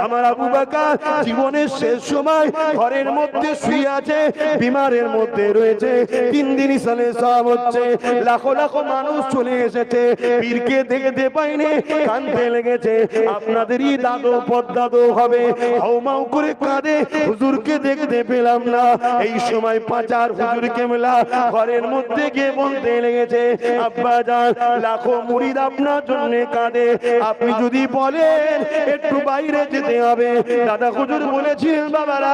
আমার আবু বকর জীবনের শেষ সময় ঘরের মধ্যে শুয়ে আছে, বিমারের মধ্যে রয়েছে। 3 দিন সালে সব হচ্ছে, লাখো লাখো মানুষ চলে এসেছে, পীরকে দেখতে পাইনি, কাঁদতে লেগেছে। আপনাদেরই দাদু পদ্দাদু হবে, হাউমাউ করে কাঁদে, হুজুরকে দেখতে পেলাম না। এই সময় পাচার হুজুর কেবলা ঘরের মধ্যে গিয়ে বলতে লেগেছে, আব্বা জান লাখো মুরিদ আপনার জন্য কাঁদে, আপনি যদি বলেন একটু বাইরে যেতে হবে। দাদা হুজুর বলেছিলেন, বাবারা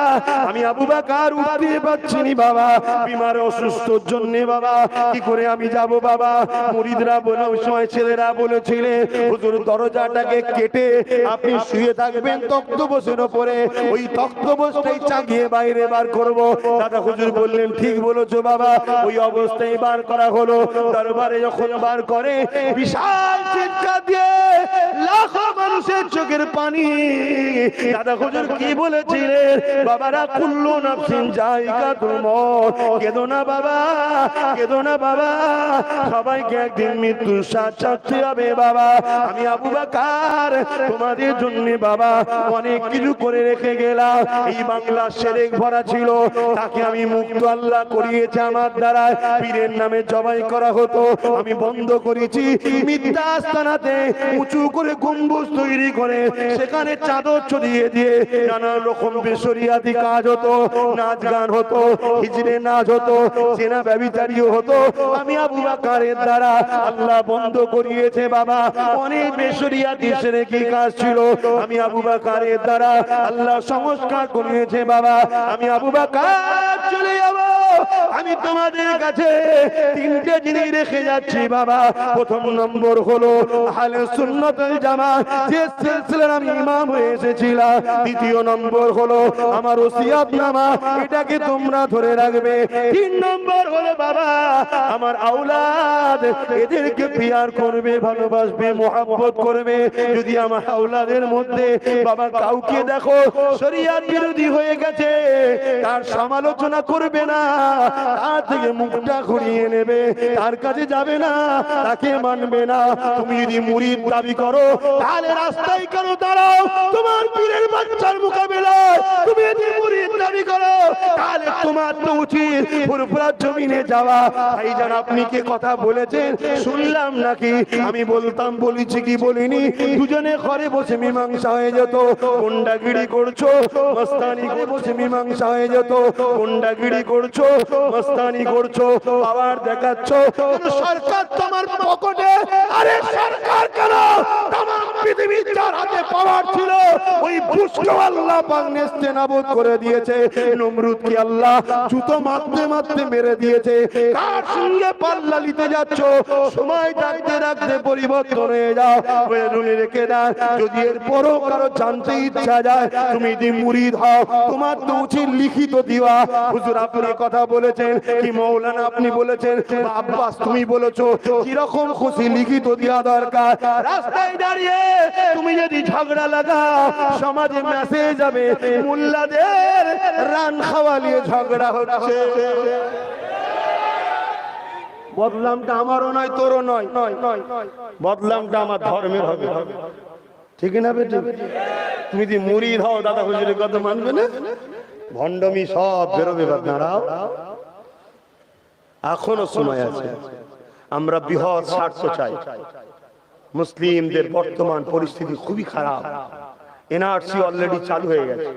আমি আবু বকর উঠতে পারছি না বাবা, বিমার অসুস্থর জন্য বাবা, কি করে আমি যাব বাবা। মুরিদরা বলে, ওই সময় ছেলেরা বলেছিলেন, হুজুর দরজাটাকে কেটে আপনি শুয়ে থাকবেন তক্তপোষের উপরে, ওই তক্তপোষটাই চাগিয়ে বাইরে বার করব। দাদা হুজুর বললেন, ঠিক বলেছো বাবা। ওই অবস্থায় বার করা হলো। দরবারে যখন বার করে, বিশাল চিৎকার দিয়ে লাখো মানুষের চোখের পানি। দাদা হুজুর কি বলেছিলেন, বাবারা কুল্লু নাফসিন যায়িকাতুল মউত, কেঁদো না বাবা, কেঁদো না বাবা, সবাইকে একদিন মৃত্যুর স্বাদ চাখতে হবে বাবা। আমি আবু বকর তোমাদের জন্য বাবা অনেক কিছু করে রেখে গেলাম। এই বাংলা শিরক ভরা ছিল, তাকে আমি মুক্ত আল্লাহ করিয়েছে আমার দ্বারা। পীরের নামে জবাই করা হতো, আমি বন্ধ করেছি। মিথ্যা আস্তানাতে উঁচু করে গম্বুজ তৈরি করে সেখানে চাদর ছড়িয়ে দিয়ে নানা রকম বেশরিয়াতি কাজ হতো, নাচ গান হতো, হিজড়ে নাচ হতো, জেনা ব্যভিচারীও হতো। আমি আবু বকরের দ্বারা আল্লাহ বন্ধ করিয়েছে বাবা। অনেক বেশরিয়াতি শিরকি কাজ ছিল, আমি আবু বকরের দ্বারা আল্লাহ সংস্কার করিয়েছে বাবা। আমি আবু বকর চলে যাব। আমি তোমাদের কাছে 3টে জিনিস রেখে যাচ্ছি বাবা। প্রথম নম্বর হলো আহলে সুন্নাত ওয়াল জামাত, যে সিলসিলার আমি ইমাম হয়ে এসেছিলাম। দ্বিতীয় নম্বর হলো আমার ওসিয়তনামা, এটাকে তোমরা ধরে রাখবে। 3 নম্বর হলো বাবা আমার আওলাদ, এদেরকে পিয়ার করবে, ভালোবাসবে, মহব্বত করবে। যদি আমার আওলাদের মধ্যে বাবা কাউকে দেখো শরিয়ত বিরোধী হয়ে গেছে, তার সমালোচনা করবে না, তার থেকে মুখটা ঘুরিয়ে নেবে, তার কাছে যাবে না, তাকে মানবে না। তুমি যদি মুরিদ দাবি করো, তাহলে রাস্তায় কেন দাঁড়াও তোমার পীরের বাচ্চার মোকাবিলায়। তুমি যদি মুরিদ দাবি করো, তাহলে তোমার তো উচিত ফুরফুরার জমিনে যাওয়া। ভাইজান আপনি কি কথা বলেছেন শুনলাম নাকি? আমি বলতাম, বলেছি কি বলিনি? দুজনে ঘরে বসে মীমাংসা হয়ে যেত। গুন্ডাগিরি করছো, মস্তানি করে বসে মীমাংসা হয়ে যেত। গুন্ডাগিরি করছো, মস্তানি করছো, পাওয়ার দেখাচ্ছ, সরকার তোমার পকেটে। আরে সরকার কেন, তামাম পৃথিবীর যার হাতে পাওয়ার ছিল, ওই দুষ্ট আল্লাহ পাক নেস্তেনাবুদ করে দিয়েছে। নমরুদকে আল্লাহ জুতো মারতে মারতে মেরে দিয়েছে। কার সঙ্গে পাল্লা নিতে যাচ্ছ? সময় থাকতে থাকতে পরিবর্তন হয়ে যাও, বলে রেখে দাও। যদি এর পরও কারো জানতে ইচ্ছা যায়, তুমি যদি মুরিদ হও, তোমার তো উচিত লিখিত দিওয়া। হুজুর আপনি কথা বলেছেন কি, মৌলানা আপনি বলেছেন, আব্বাস তুমি বলেছো, কিরকম খুশি লিখিত দেওয়া দরকার। রাস্তায় দাঁড়িয়ে তুমি যদি ঝগড়া লাগাও, সমাজে মেসেজ যাবে মোল্লাদের রান খাওয়ালিয়ে ঝগড়া হচ্ছে। বদলামটা আমারও নয়, তোরও নয়, বদলামটা আমার ধর্মের হবে, ঠিক না বেটি? তুমি যদি মুরিদ হও, দাদা হুজুরের কথা মানবে না, ভণ্ডমি সব বেরোবে। দাঁড়াও, এখনো সময় আছে। আমরা বৃহৎ স্বার্থ চাই। মুসলিমদের বর্তমান পরিস্থিতি খুবই খারাপ। এনআরসি অলরেডি চালু হয়ে গেছে।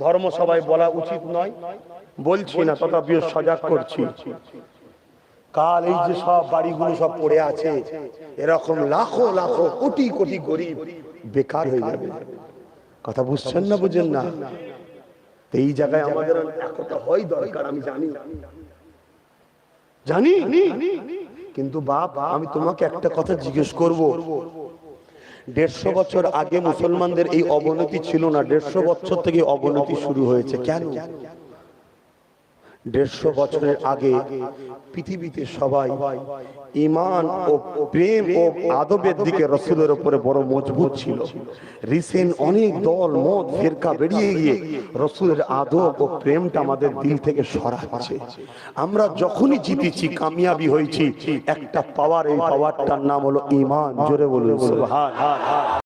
ধর্ম সবাই বলা উচিত নয়, বলছি না, তথাপিও সজাগ করছি। কাল এই যে সব বাড়িগুলো সব পড়ে আছে, এরকম লাখো লাখো কোটি কোটি গরিব বেকার হয়ে যাবে। কথা বুঝছেন না, বুঝেন না? এই জায়গায় আমাদের একটা হয় দরকার, আমি জানি জানি কিন্তু বাপ, আমি তোমাকে একটা কথা জিজ্ঞেস করব। 150 বছর আগে মুসলমানদের এই অবনতি ছিল না, 150 বছর থেকে অবনতি শুরু হয়েছে। কেন? 150 বছরের আগে পৃথিবীতে সবাই ঈমান ও প্রেম ও আদবের দিকে রাসূলের উপরে বড় মজবুত ছিল। রিসেন্ট অনেক দল মত ফিরকা বেরিয়ে গিয়ে রাসূলের আদব ও প্রেমটা আমাদের দিল থেকে সরাচ্ছে। আমরা যখনই জিতেছি, কামিয়াবি হয়েছি, একটা পাওয়ার, এই পাওয়ারটার নাম হলো ঈমান। জোরে বলুন সুবহানাল্লাহ।